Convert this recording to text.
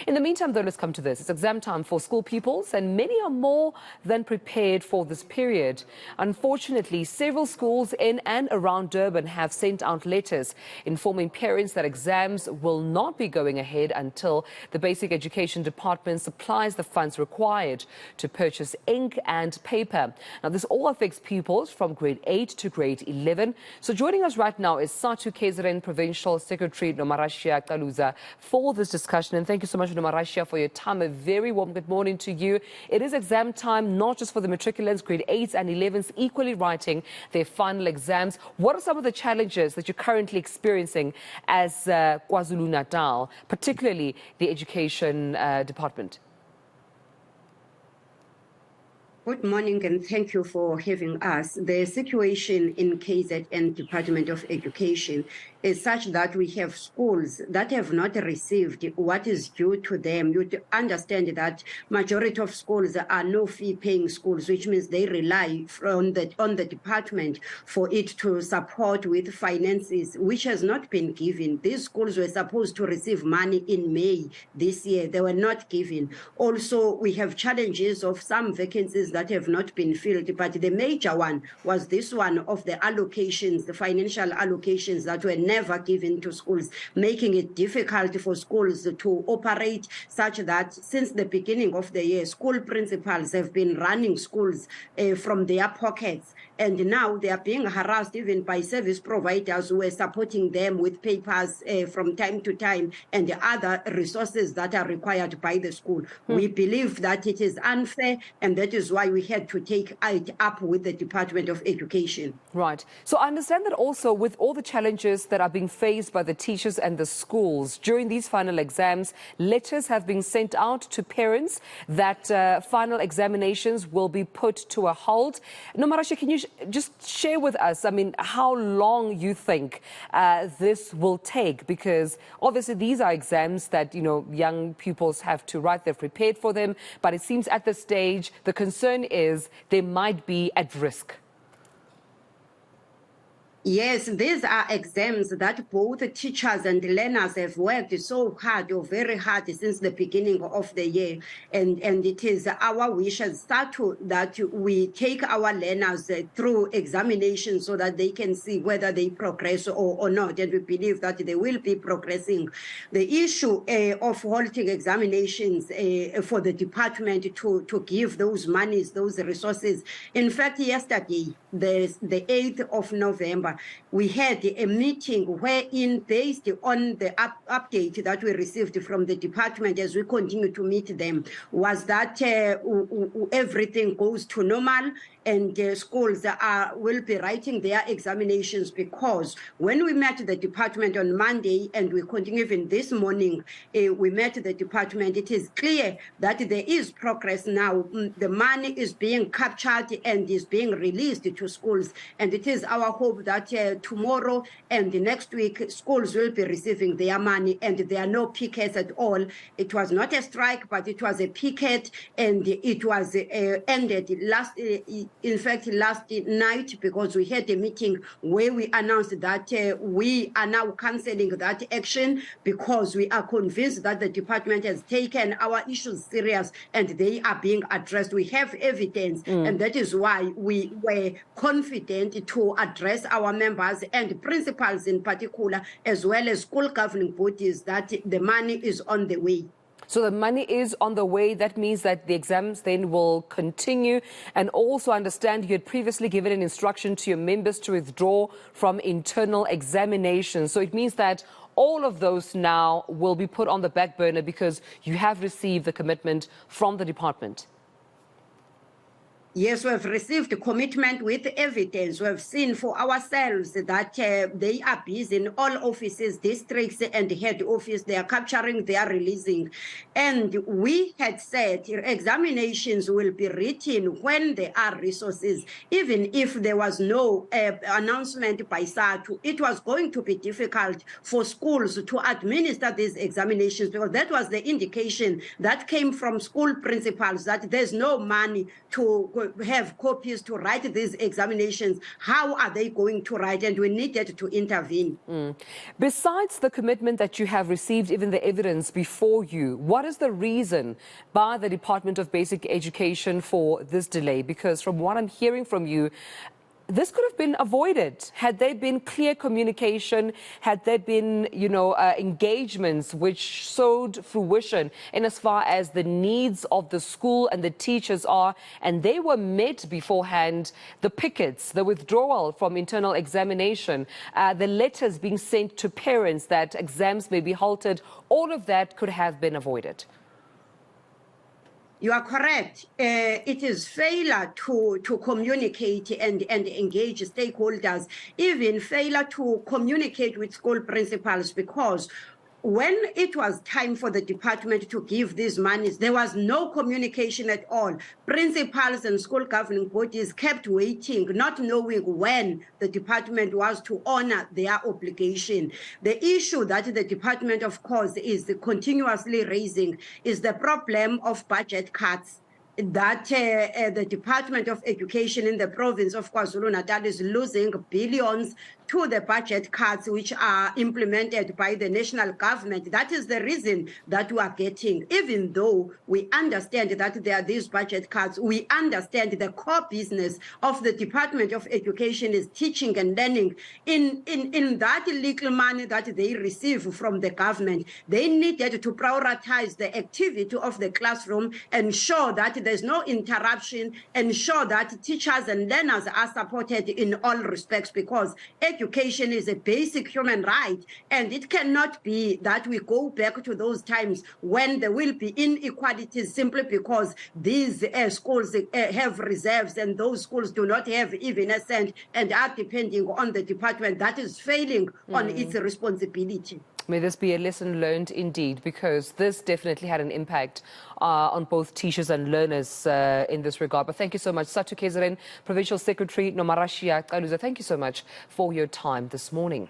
In the meantime, though, let's come to this. It's exam time for school pupils, and many are more than prepared for this period. Unfortunately, several schools in and around Durban have sent out letters informing parents that exams will not be going ahead until the Basic Education Department supplies the funds required to purchase ink and paper. Now, this all affects pupils from grade 8 to grade 11. So joining us right now is SADTU KZN Provincial Secretary Nomarashiya Caluza for this discussion. And thank you so much, Nomarashiya, for your time. A very warm good morning to you. It is exam time, not just for the matriculants, grade 8s and 11s, equally writing their final exams. What are some of the challenges that you're currently experiencing as KwaZulu-Natal, particularly the Education Department? Good morning and thank you for having us. The situation in KZN Department of Education is such that we have schools that have not received what is due to them. You understand that majority of schools are no fee paying schools, which means they rely on the department for it to support with finances, which has not been given. These schools were supposed to receive money in May this year. They were not given. Also, we have challenges of some vacancies that have not been filled, but the major one was this one of the allocations, the financial allocations that were never given to schools, making it difficult for schools to operate, such that since the beginning of the year, school principals have been running schools from their pockets, and now they are being harassed even by service providers who are supporting them with papers from time to time and the other resources that are required by the school. We believe that it is unfair, and that is why we had to take it up with the Department of Education. Right. So I understand that also with all the challenges that are being faced by the teachers and the schools during these final exams, letters have been sent out to parents that final examinations will be put to a halt. Nomarashiya, can you just share with us, I mean, how long you think this will take? Because obviously these are exams that, you know, young pupils have to write. They're prepared for them. But it seems at this stage, the concern is they might be at risk. Yes, these are exams that both teachers and learners have worked so hard or very hard since the beginning of the year. And it is our wish as SADTU that we take our learners through examinations so that they can see whether they progress or not. And we believe that they will be progressing. The issue of halting examinations for the department to give those monies, those resources. In fact, yesterday, the 8th of November, we had a meeting wherein, based on the update that we received from the department as we continue to meet them, was that everything goes to normal and schools will be writing their examinations, because when we met the department on Monday, and we continue even this morning, we met the department, it is clear that there is progress now. The money is being captured and is being released to schools, and it is our hope that tomorrow and the next week schools will be receiving their money, and there are no pickets at all. It was not a strike, but it was a picket, and it was ended last night, because we had a meeting where we announced that we are now cancelling that action, because we are convinced that the department has taken our issues serious and they are being addressed. We have evidence, and that is why we were confident to address our members and principals in particular, as well as school governing bodies, that the money is on the way. So the money is on the way. That means that the exams then will continue. And also understand you had previously given an instruction to your members to withdraw from internal examinations. So it means that all of those now will be put on the back burner because you have received the commitment from the department. Yes, we have received commitment with evidence. We have seen for ourselves that they are busy in all offices, districts and head office. They are capturing, they are releasing. And we had said examinations will be written when there are resources. Even if there was no announcement by SADTU, it was going to be difficult for schools to administer these examinations, because that was the indication that came from school principals, that there's no money to have copies to write these examinations, how are they going to write? And we needed to intervene. Besides the commitment that you have received, even the evidence before you, what is the reason by the Department of Basic Education for this delay? Because from what I'm hearing from you, this could have been avoided had there been clear communication, had there been, engagements which showed fruition in as far as the needs of the school and the teachers are, and they were met beforehand. The pickets, the withdrawal from internal examination, the letters being sent to parents that exams may be halted, all of that could have been avoided. You are correct. It is failure to communicate and engage stakeholders, even failure to communicate with school principals, because when it was time for the department to give these monies, there was no communication at all. Principals and school governing bodies kept waiting, not knowing when the department was to honor their obligation. The issue that the department, of course, is continuously raising is the problem of budget cuts that the Department of Education in the province of KwaZulu-Natal is losing billions to the budget cuts which are implemented by the national government. That is the reason that we are getting, even though we understand that there are these budget cuts, we understand the core business of the Department of Education is teaching and learning. In that little money that they receive from the government, they needed to prioritize the activity of the classroom, ensure that there's no interruption, ensure that teachers and learners are supported in all respects, because education is a basic human right, and it cannot be that we go back to those times when there will be inequalities simply because these schools have reserves and those schools do not have even a cent and are depending on the department that is failing on its responsibility. May this be a lesson learned indeed, because this definitely had an impact on both teachers and learners in this regard. But thank you so much. SADTU KZN Provincial Secretary Nomarashiya Caluza, thank you so much for your time this morning.